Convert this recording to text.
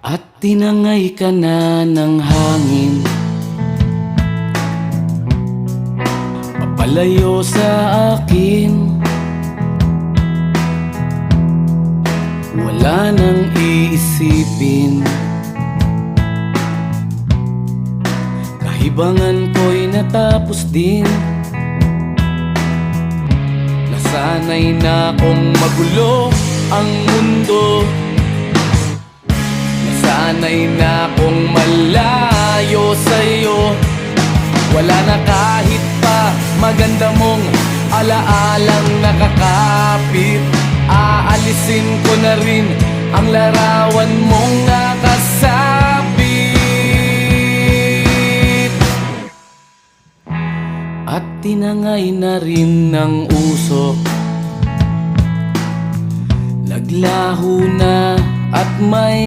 At tinangay ka na ng hangin, papalayo sa akin. Wala nang iisipin, kahibangan ko'y natapos din. Nasanay na kong magulo ang mundo, nasanay na kong malayo sa'yo. Wala na kahit pa maganda mong alaalang nakakapit. Aalisin ko na rin ang larawan mong nakasabit. At tinangay na rin ng usok, naglaho na at may